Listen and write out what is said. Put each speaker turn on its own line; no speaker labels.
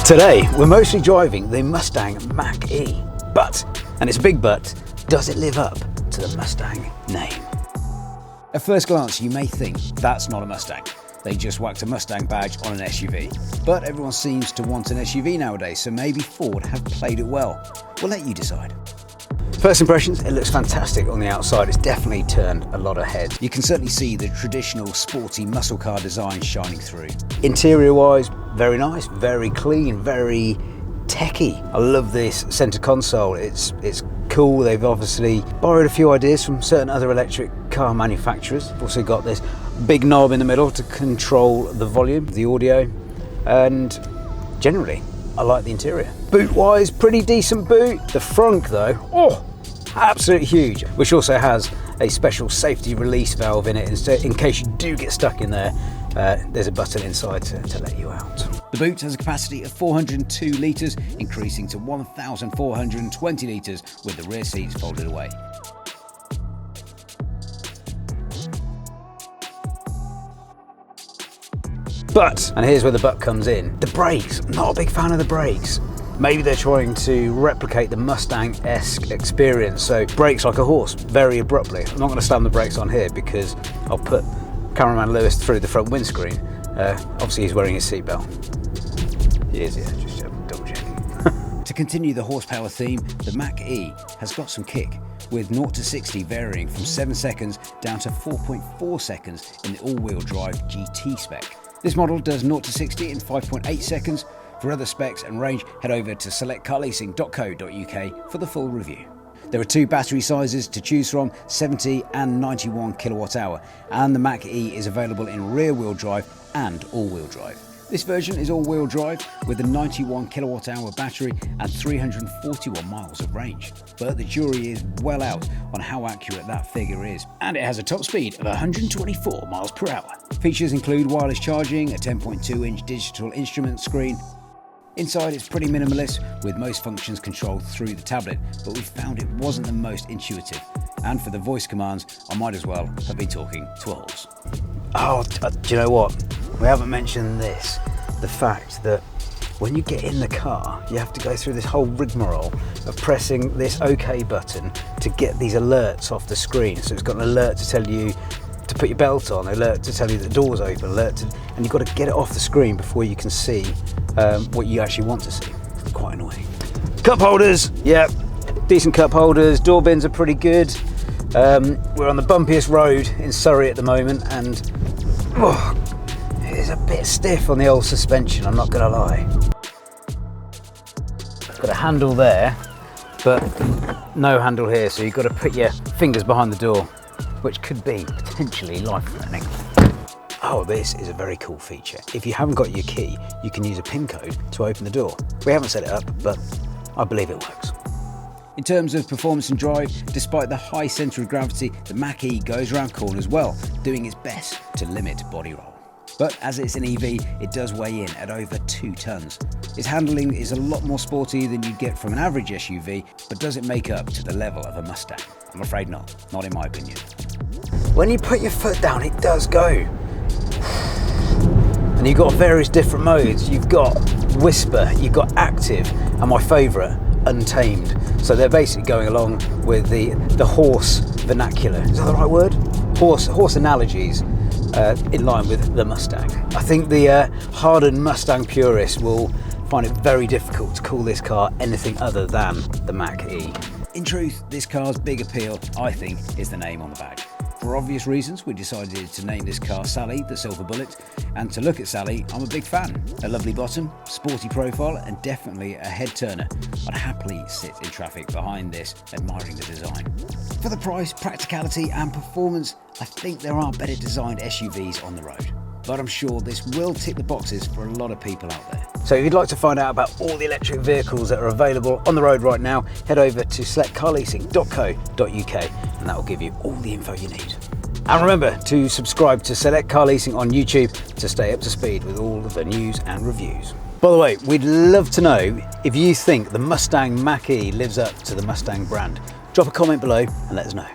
Today, we're mostly driving the Mustang Mach-E, but, and it's a big but, does it live up to the Mustang name? At first glance, you may think that's not a Mustang. They just whacked a Mustang badge on an SUV. But everyone seems to want an SUV nowadays, so maybe Ford have played it well. We'll let you decide. First impressions, it looks fantastic on the outside. It's definitely turned a lot of heads. You can certainly see the traditional sporty muscle car design shining through. Interior wise, very nice, very clean, very techie. I love this center console. It's cool. They've obviously borrowed a few ideas from certain other electric car manufacturers. Also got this big knob in the middle to control the volume, the audio, and generally I like the interior. Boot wise, pretty decent boot. The front though, absolutely huge, which also has a special safety release valve in it, in case you do get stuck in there. There's a button inside to let you out. The boot has a capacity of 402 litres, increasing to 1,420 litres with the rear seats folded away. But, and here's where the but comes in, the brakes. Not a big fan of the brakes. Maybe they're trying to replicate the Mustang-esque experience, so brakes like a horse, very abruptly. I'm not going to slam the brakes on here because I'll put cameraman Lewis through the front windscreen. Obviously he's wearing his seatbelt. He is, yeah, just double checking. To continue the horsepower theme, the Mach-E has got some kick, with 0 to 60 varying from 7 seconds down to 4.4 seconds in the all-wheel drive GT spec. This model does 0 to 60 in 5.8 seconds. For other specs and range, head over to selectcarleasing.co.uk for the full review. There are two battery sizes to choose from, 70 and 91 kilowatt hour, and the Mach-E is available in rear-wheel drive and all-wheel drive. This version is all-wheel drive with a 91 kilowatt hour battery and 341 miles of range. But the jury is well out on how accurate that figure is. And it has a top speed of 124 miles per hour. Features include wireless charging, a 10.2-inch digital instrument screen. Inside it's pretty minimalist, with most functions controlled through the tablet, but we found it wasn't the most intuitive. And for the voice commands, I might as well have been talking to a horse. Oh, do you know what? We haven't mentioned this. The fact that when you get in the car, you have to go through this whole rigmarole of pressing this OK button to get these alerts off the screen. So it's got an alert to tell you to put your belt on, alert to tell you the door's open, and you've got to get it off the screen before you can see what you actually want to see. It's quite annoying. Cup holders, yeah, decent cup holders. Door bins are pretty good. We're on the bumpiest road in Surrey at the moment, and it is a bit stiff on the old suspension, I'm not gonna lie. Got a handle there, but no handle here, so you've got to put your fingers behind the door, which could be potentially life-threatening. Oh, this is a very cool feature. If you haven't got your key, you can use a PIN code to open the door. We haven't set it up, but I believe it works. In terms of performance and drive, despite the high centre of gravity, the Mach-E goes around corners well, doing its best to limit body roll. But as it's an EV, it does weigh in at over 2 tons. Its handling is a lot more sporty than you'd get from an average SUV, but does it make up to the level of a Mustang? I'm afraid not in my opinion. When you put your foot down, it does go. And you've got various different modes. You've got Whisper, you've got Active, and my favourite, Untamed. So they're basically going along with the horse vernacular. Is that the right word? Horse analogies in line with the Mustang. I think the hardened Mustang purists will find it very difficult to call this car anything other than the Mach-E. In truth, this car's big appeal, I think, is the name on the badge. For obvious reasons, we decided to name this car Sally, the Silver Bullet, and to look at Sally, I'm a big fan. A lovely bottom, sporty profile, and definitely a head turner. I'd happily sit in traffic behind this, admiring the design. For the price, practicality, and performance, I think there are better designed SUVs on the road. But I'm sure this will tick the boxes for a lot of people out there. So if you'd like to find out about all the electric vehicles that are available on the road right now, head over to selectcarleasing.co.uk and that will give you all the info you need. And remember to subscribe to Select Car Leasing on YouTube to stay up to speed with all of the news and reviews. By the way, we'd love to know if you think the Mustang Mach-E lives up to the Mustang brand. Drop a comment below and let us know.